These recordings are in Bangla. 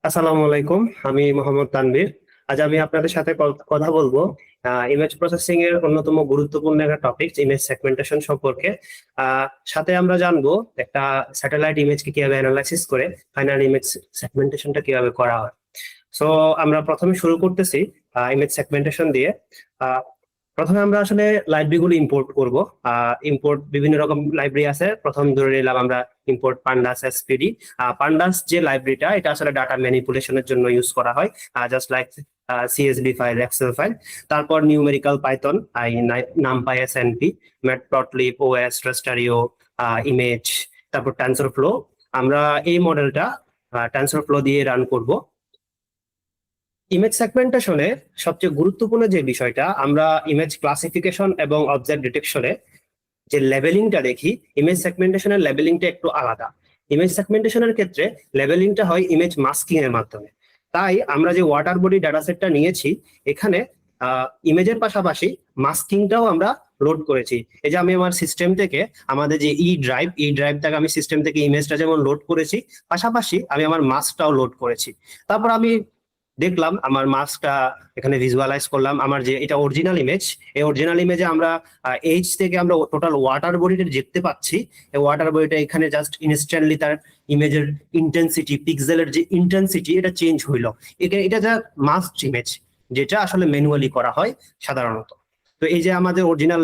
আসসালামু আলাইকুম। আমি মোহাম্মদ তানভীর। আজ আমি আপনাদের সাথে কথা বলবো ইমেজ প্রসেসিং এর অন্যতম গুরুত্বপূর্ণ একটা টপিক ইমেজ সেগমেন্টেশন সম্পর্কে। সাথে আমরা জানবো একটা স্যাটেলাইট ইমেজকে কিভাবে অ্যানালাইসিস করে ফাইনাল ইমেজ সেগমেন্টেশনটা কিভাবে করা হয়। সো আমরা প্রথমে শুরু করতেছি ইমেজ সেগমেন্টেশন দিয়ে। আহ, প্রথমে আমরা আসলে লাইব্রেরি গুলো ইম্পোর্ট করব। ইম্পোর্ট বিভিন্ন রকম লাইব্রেরি আছে। প্রথম ধরে নিলাম আমরা ইম্পোর্ট পান্ডাস এসপিডি। পান্ডাস যে লাইব্রেরিটা, এটা আসলে ডাটা ম্যানিপুলেশনের জন্য ইউজ করা হয়, just like CSV file, Excel file. তারপর numerical Python, NumPy SNP, Matplotlib, OS, Rasterio, image, তারপর টেনসরফ্লো। আমরা এই মডেলটা টেনসরফ্লো দিয়ে রান করব। ইমেজ সেগমেন্টেশনে সবচেয়ে গুরুত্বপূর্ণ যে বিষয়টা, আমরা ইমেজ ক্লাসিফিকেশন এবং অবজেক্ট ডিটেকশনে যে লেবেলিংটা দেখি, ইমেজ সেগমেন্টেশনের লেবেলিংটা একটু আলাদা। ইমেজ সেগমেন্টেশনের ক্ষেত্রে লেবেলিংটা হয় ইমেজ মাস্কিং এর মাধ্যমে। তাই আমরা যে ওয়াটার বডি ডাটা সেটটা নিয়েছি, এখানে ইমেজের পাশাপাশি মাস্কিংটাও আমরা লোড করেছি। এই যে আমি আমার সিস্টেম থেকে, আমাদের যে ই ড্রাইভ থেকে আমি সিস্টেম থেকে ইমেজটা যেমন লোড করেছি, পাশাপাশি আমি আমার মাস্কটাও লোড করেছি। তারপর আমি দেখলাম আমার মাস্কটা এখানে ভিজুয়ালাইজ করলাম। আমার যে এটা অরিজিনাল ইমেজ, এই অরিজিনাল ইমেজে আমরা এইচ থেকে আমরা টোটাল ওয়াটার বডিটা দেখতে পাচ্ছি। এই ওয়াটার বডিটা এখানে জাস্ট ইনস্ট্যান্টলি তার ইমেজের ইন্টেন্সিটি, পিক্সেলের যে ইন্টেন্সিটি, এটা চেঞ্জ হইলো। এটা যা মাস্ক ইমেজ, যেটা আসলে ম্যানুয়ালি করা হয় সাধারণত। তো এই যে আমাদের অরিজিনাল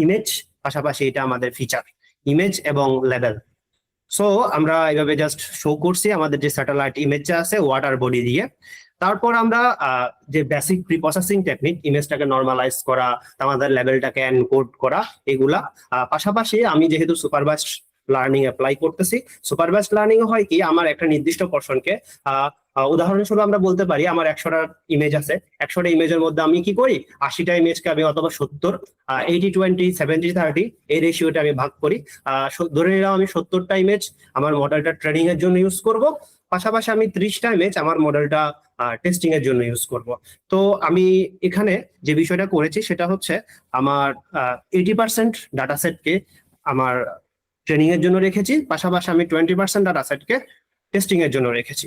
ইমেজ, পাশাপাশি এটা আমাদের ফিচার, ইমেজ এবং লেবেল। সো আমরা এইভাবে জাস্ট শো করছি আমাদের যে স্যাটেলাইট ইমেজটা আছে ওয়াটার বডি দিয়ে। তারপর আমরা যে বেসিক প্রি প্রসেসিং টেকনিক, ইমেজটাকে নর্মালাইজ করা, আমাদের লেভেলটাকে এনকোড করা, এগুলা। পাশাপাশি আমি যেহেতু সুপারভাইজড লার্নিং অ্যাপ্লাই করতেছি, সুপারভাইজড লার্নিং হয় কি, আমার একটা নির্দিষ্ট পোর্শনকে উদাহরণস্বরূপ আমরা বলতে পারি আমার 100টা ইমেজ আছে। 100টা ইমেজের মধ্যে আমি কি করি, 80টা ইমেজকে আমি অথবা 70, 80-20, 70-30 এই রেশিওটা আমি ভাগ করি। ধরে নিলাম আমি 70টা ইমেজ আমার মডেলটা ট্রেনিং এর জন্য ইউজ করব, পাশাপাশি আমি 30টা ইমেজ আমার মডেলটা টেস্টিং এর জন্য ইউজ করব। তো আমি এখানে যে বিষয়টা করেছি সেটা হচ্ছে, আমার 80% ডাটা সেটকে আমার ট্রেনিং এর জন্য রেখেছি, পাশাপাশি আমি 20% ডাটা সেটকে টেস্টিং এর জন্য রেখেছি।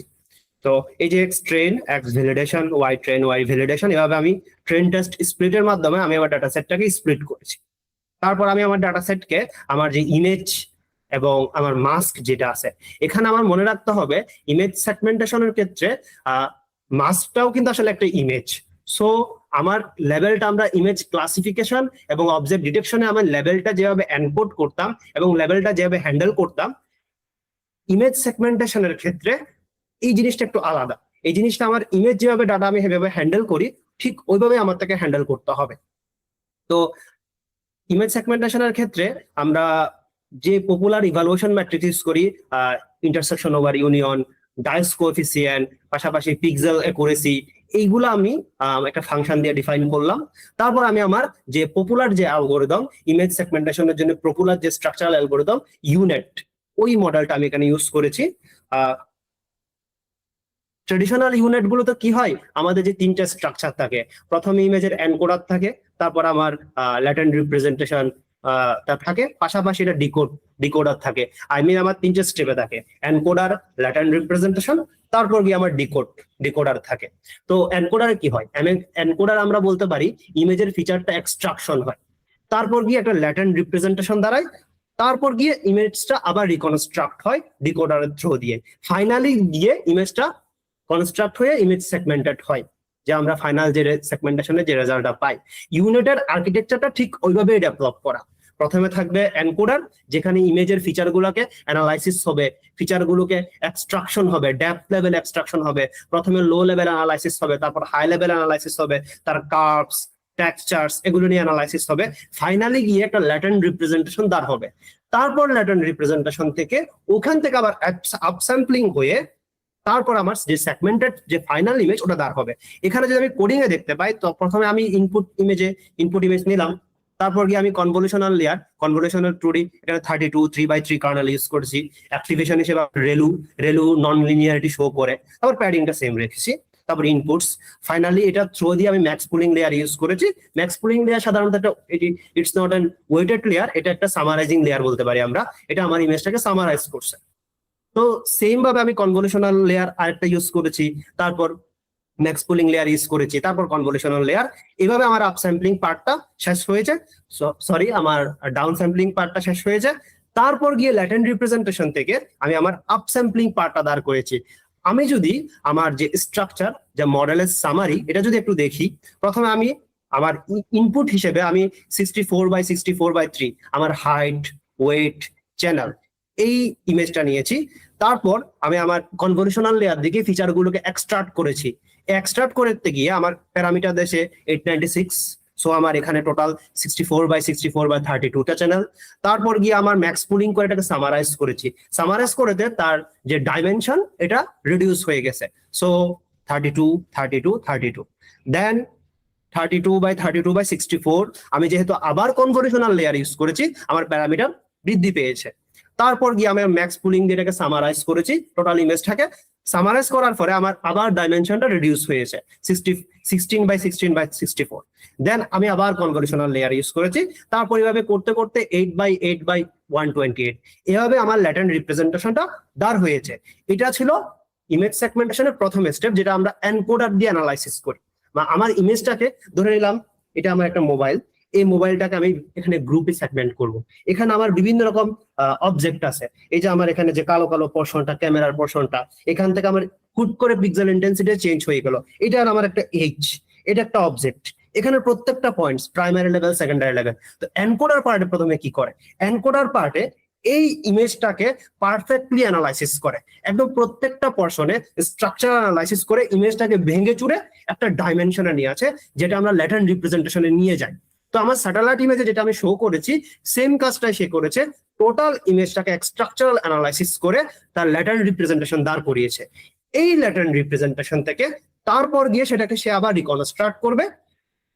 তো এই যে X train, X validation, Y train, Y validation, এভাবে আমি ট্রেন টেস্ট স্প্লিটের মাধ্যমে আমি আমার ডাটা সেটটাকে স্প্লিট করেছি। তারপর আমি আমার ডাটা সেটকে আমার যে ইমেজ এবং আমার মাস্ক যেটা আছে, এখানে আমার মনে রাখতে হবে ইমেজ সেগমেন্টেশনের ক্ষেত্রে মাস্কটাও কিন্তু আসলে একটা ইমেজ। সো আমার লেভেলটা, আমরা ইমেজ ক্লাসিফিকেশন এবং অবজেক্ট ডিটেকশনে আমার লেভেলটা যেভাবে এনকোড করতাম এবং লেভেলটা যেভাবে হ্যান্ডেল করতাম, ইমেজ সেগমেন্টেশনের ক্ষেত্রে এই জিনিসটা একটু আলাদা। এই জিনিসটা আমার ইমেজ যেভাবে ডাটা আমি সেভাবে হ্যান্ডেল করি, ঠিক ওইভাবে আমার তাকে হ্যান্ডেল করতে হবে। তো ইমেজ সেগমেন্টেশনের ক্ষেত্রে আমরা যে পপুলার ইভালুয়েশন ম্যাট্রিক্স ইউজ করি, intersection over union, dice coefficient, পাশাপাশি পিক্সেল অ্যাকুরেসি, এইগুলো আমি একটা ফাংশন দিয়ে ডিফাইন করলাম। তারপর আমি আমার যে পপুলার যে অ্যালগোরিদম, ইমেজ সেগমেন্টেশনের জন্য পপুলার যে স্ট্রাকচারাল অ্যালগোরিদম ইউনেট, ওই মডেলটা আমি এখানে ইউজ করেছি। ট্রেডিশনাল ইউনিট গুলোতে কি হয়, আমাদের যে তিনটা স্ট্রাকচার থাকে, প্রথমে ইমেজের এনকোডার থাকে, তারপর আমার ল্যাটেন্ট রিপ্রেজেন্টেশন থাকে, পাশাপাশি এটা ডিকোডার থাকে। আমার তিনটে স্টেপে থাকে, এনকোডার, ল্যাটেন্ট রিপ্রেজেন্টেশন, তারপর গিয়ে আমার ডিকোডার থাকে। তো এনকোডারে কি হয়, এনকোডার আমরা বলতে পারি ইমেজের ফিচারটা এক্সট্রাকশন হয়, তারপর গিয়ে একটা ল্যাটেন্ট রিপ্রেজেন্টেশন দাঁড়ায়, তারপর গিয়ে ইমেজটা আবার রিকনস্ট্রাক্ট হয় ডিকোডারের থ্রু দিয়ে, ফাইনালি গিয়ে ইমেজটা কনস্ট্রাক্ট হয়ে ইমেজ সেগমেন্টেড হয়, যে আমরা ফাইনাল যে সেগমেন্টেশনে যে রেজাল্টটা পাই। ইউনিটের আর্কিটেকচারটা ঠিক ওইভাবে ডেভেলপ করা। প্রথমে থাকবে এনকোডার, যেখানে ইমেজের ফিচার গুলোকে অ্যানালাইসিস হবে, ফিচার গুলোকে এক্সট্রাকশন হবে, ডেপথ লেভেল এক্সট্রাকশন হবে, প্রথমে লো লেভেল অ্যানালাইসিস হবে, তারপর হাই লেভেল অ্যানালাইসিস হবে, তার কার্ভস, টেক্সচার্স, এগুলো নিয়ে অ্যানালাইসিস হবে, ফাইনালি গিয়ে একটা ল্যাটেন্ট রিপ্রেজেন্টেশন দাঁড় হবে। তারপর ল্যাটেন্ট রিপ্রেজেন্টেশন থেকে ওখান থেকে আবার আপস্যাম্পলিং হয়ে তারপর আমার যে সেগমেন্টেড যে ফাইনাল ইমেজ ওটা দাঁড় হবে। এখানে যদি আমি কোডিং এ দেখতে পাই, তো প্রথমে আমি ইনপুট ইমেজ নিলাম, তারপর গিয়ে আমি কনভলিউশনাল 2D, এখানে 32 3x3 কার্নেল ইউজ করছি। অ্যাক্টিভেশন হিসেবে রেলু নন লিনিয়ারিটি শো করে, তারপর প্যাডিংটা সেম রেখেছি, তারপর ইনপুটস। ফাইনালি এটা থ্রো দিয়ে আমি ম্যাক্স পুলিং লেয়ার ইউজ করেছি। ম্যাক্স পুলিং লেয়ার সাধারণত একটা, it's not an weighted layer, এটা একটা সামারাইজিং লেয়ার বলতে পারি আমরা। এটা আমার ইমেজটাকে সামারাইজ করছে। তো তো সেম ভাবে আমি কনভলিউশনাল লেয়ার আরেকটা ইউজ করেছি, তারপর ম্যাক্স পুলিং লেয়ার ইউজ করেছি, তারপর কনভলিউশনাল লেয়ার। এভাবে আমার আপ স্যাম্পলিং পার্টটা শেষ হয়েছে, সরি আমার ডাউন স্যাম্পলিং পার্টটা শেষ হয়েছে। তারপর গিয়ে ল্যাটেন্ট রিপ্রেজেন্টেশন থেকে আমি আমার আপ স্যাম্পলিং পার্টটা দাঁড় করেছি। আমি যদি আমার যে স্ট্রাকচার, যে মডেলের সামারি, এটা যদি একটু দেখি, প্রথমে আমি আমার ইনপুট হিসেবে আমি 64x64x3 আমার হাইট, ওয়েট, চ্যানেল এই ইমেজটা নিয়েছি। তারপর আমি আমার কনভলিউশনাল লেয়ার দিকে ফিচার গুলোকে এক্সট্রাক্ট করেছি। এক্সট্রাক্ট করতে গিয়ে আমার প্যারামিটার দেশে 896, সো আমার এখানে টোটাল 64x64x32টা চ্যানেল। তারপর গিয়ে আমার ম্যাক্স পুলিং করে এটাকে সামারাইজ করেছি। সামারাইজ করতে তার যে ডাইমেনশন এটা রিডিউস হয়ে গেছে, সো 32 32 32। দেন 32x32x64 আমি যেহেতু আবার কনভলিউশনাল লেয়ার ইউজ করেছি, আমার প্যারামিটার বৃদ্ধি পেয়েছে। তারপর গিয়ে আমি ম্যাক্স পুলিং দিয়ে এটাকে সামারাইজ করেছি, টোটাল ইমেজটাকে সামারাইজ করার পরে আমার আবার ডাইমেনশনটা রিডিউস হয়েছে 16x16x64। দেন আমি আবার কনভলিউশনাল লেয়ার ইউজ করেছি। তারপর এভাবে করতে করতে 8x8x128 এভাবে আমার ল্যাটেন্ট রিপ্রেজেন্টেশনটা দাঁড় হয়েছে। এটা ছিল ইমেজ সেগমেন্টেশনের প্রথম স্টেপ, যেটা আমরা এনকোডার দিয়ে অ্যানালাইসিস করি। বা আমার ইমেজটাকে ধরে নিলাম এটা আমার একটা মোবাইল, এই মোবাইলটাকে আমি এখানে গ্রুপে সেগমেন্ট করব। এখানে আমার বিভিন্ন রকম অবজেক্ট আছে। এই যে আমার এখানে যে কালো কালো পোর্শনটা, ক্যামেরার পোর্শনটা, এখান থেকে আমার হুট করে পিক্সেল ইন্টেন্সিটি চেঞ্জ হয়ে গেল। এটা আমার একটা এইচ, এটা একটা অবজেক্ট। এখানে প্রত্যেকটা points primary level, secondary level. তো এনকোডার পার্টে প্রথমে কি করে, এনকোডার পার্টে এই ইমেজটাকে পারফেক্টলি অ্যানালাইসিস করে, একদম প্রত্যেকটা পোর্শনে স্ট্রাকচার অ্যানালাইসিস করে ইমেজটাকে ভেঙে চুরে একটা ডাইমেনশনে নিয়ে আছে, যেটা আমরা ল্যাটেন্ট রিপ্রেজেন্টেশনে নিয়ে যাই। তো আমার স্যাটেলাইট ইমেজে যেটা আমি শো করেছি, সেম কাজটাই সে করেছে, টোটাল ইমেজটাকে স্ট্রাকচারাল অ্যানালাইসিস করে তার ল্যাটেন্ট রিপ্রেজেন্টেশন দাঁড় করিয়েছে। এই ল্যাটেন্ট রিপ্রেজেন্টেশন থেকে তারপর গিয়ে সেটাকে সে আবার রিকনস্ট্রাক্ট করবে।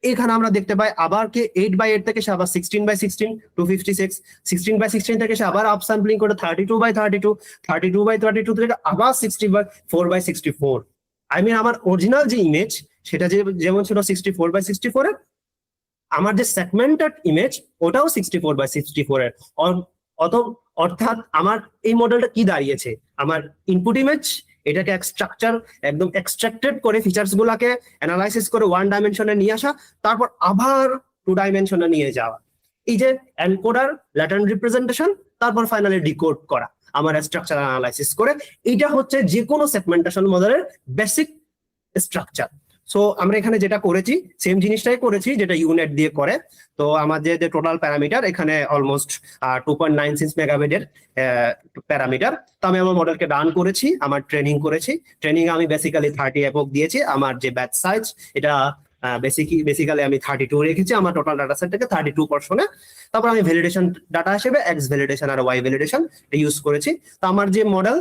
এখানে আমরা দেখতে পাই আবার কে 8x8 থেকে সে আবার 16x16 256, 16x16 থেকে সে আবার আপ স্যাম্পলিং করে 32x32, 32x32 থেকে আবার 64x64। আই মিন আমার অরিজিনাল যে ইমেজ সেটা যেমন ছিল 64x64 এর, আমার যে সেগমেন্টেড ইমেজ ওটাও 64x64 এর। অর্থাৎ আমার এই মডেলটা কি দাঁড়িয়েছে, আমার ইনপুট ইমেজ এটাকে স্ট্রাকচার একদম এক্সট্রাক্টেড করে ফিচার্স গুলাকে অ্যানালাইসিস করে 1 ডাইমেনশনে নিয়ে আসা, তারপর আবার 2 ডাইমেনশনে নিয়ে যাওয়া। এই যে এনকোডার, ল্যাটেন্ট রিপ্রেজেন্টেশন, তারপর ফাইনালি ডিকোড করা আমার স্ট্রাকচার অ্যানালাইসিস করে। এটা হচ্ছে যে কোনো সেগমেন্টেশন মডেলের বেসিক স্ট্রাকচার। সো আমরা এখানে যেটা করেছি সেম জিনিসটাই করেছি যেটা ইউনেট দিয়ে করে। তো আমাদের যে টোটাল প্যারামিটার এখানে অলমোস্ট 2.96 মেগাবাইটের প্যারামিটার। তো আমি আমার মডেলকে রান করেছি, আমার ট্রেনিং করেছি। ট্রেনিং আমি বেসিক্যালি 30 একক দিয়েছি। আমার যে ব্যাচ সাইজ এটা বেসিক্যালি আমি 32 রেখেছি আমার টোটাল ডাটা সেট থেকে 32 পোর্শনে। তারপর আমি ভ্যালিডেশন ডাটা হিসেবে এক্স ভ্যালিডেশন আর ওয়াই ভ্যালিডেশন ইউজ করেছি। তো আমার যে মডেল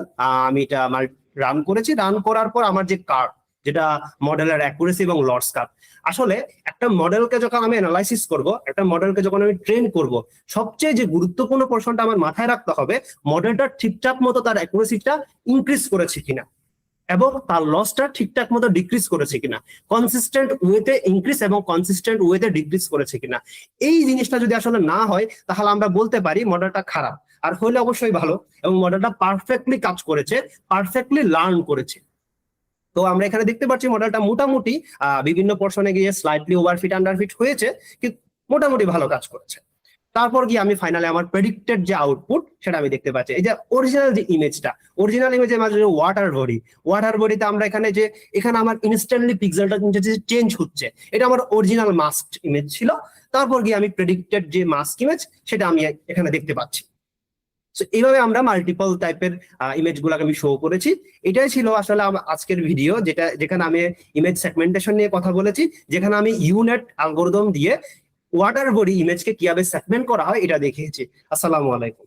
আমি এটা আমার রান করেছি, রান করার পর আমার যে কার্ভ, যেটা মডেলের অ্যাকুরেসি এবং লস কার্ভ। আসলে একটা মডেলকে যখন আমি অ্যানালাইসিস করব, একটা মডেলকে যখন আমি ট্রেন করব, সবচেয়ে যে গুরুত্বপূর্ণ পোর্শনটা আমার মাথায় রাখতে হবে, মডেলটা ঠিকঠাক মতো তার অ্যাকুরেসিটা ইনক্রিজ করেছে কিনা এবং তার লসটা ঠিকঠাক মতো ডিক্রিজ করেছে কিনা, কনসিস্টেন্ট ওয়েতে ইনক্রিজ এবং কনসিস্টেন্ট ওয়েতে ডিক্রিজ করেছে কিনা। এই জিনিসটা যদি আসলে না হয় তাহলে আমরা বলতে পারি মডেলটা খারাপ। আর হলে অবশ্যই ভালো এবং মডেলটা পারফেক্টলি কাজ করেছে, পারফেক্টলি লার্ন করেছে। তো আমরা এখানে দেখতে পাচ্ছি মডেলটা মোটামুটি বিভিন্ন পোর্শনে গিয়ে স্লাইটলি ওভারফিট আন্ডারফিট হয়েছে, কিন্তু মোটামুটি ভালো কাজ করেছে। তারপর গিয়ে আমি ফাইনালি আমার প্রেডিক্টেড যে আউটপুট সেটা আমি দেখতে পাচ্ছি। এই যে অরিজিনাল যে ইমেজটা, অরিজিনাল ইমেজের মাঝে ওয়াটার বডিতে আমরা এখানে আমার ইনস্ট্যান্টলি পিক্সেলটা চেঞ্জ হচ্ছে, এটা আমার অরিজিনাল মাস্ক ইমেজ ছিল। তারপর গিয়ে আমি প্রেডিক্টেড যে মাস্ক ইমেজ সেটা আমি এখানে দেখতে পাচ্ছি। সো এইভাবে আমরা মাল্টিপল টাইপের ইমেজ গুলাকে আমি শো করেছি। এটাই ছিল আসলে আজকের ভিডিও, যেখানে আমি ইমেজ সেগমেন্টেশন নিয়ে কথা বলেছি, যেখানে আমি ইউনেট অ্যালগরিদম দিয়ে ওয়াটার বডি ইমেজকে কিভাবে সেগমেন্ট করা হয় এটা দেখিয়েছি। আসসালামু আলাইকুম।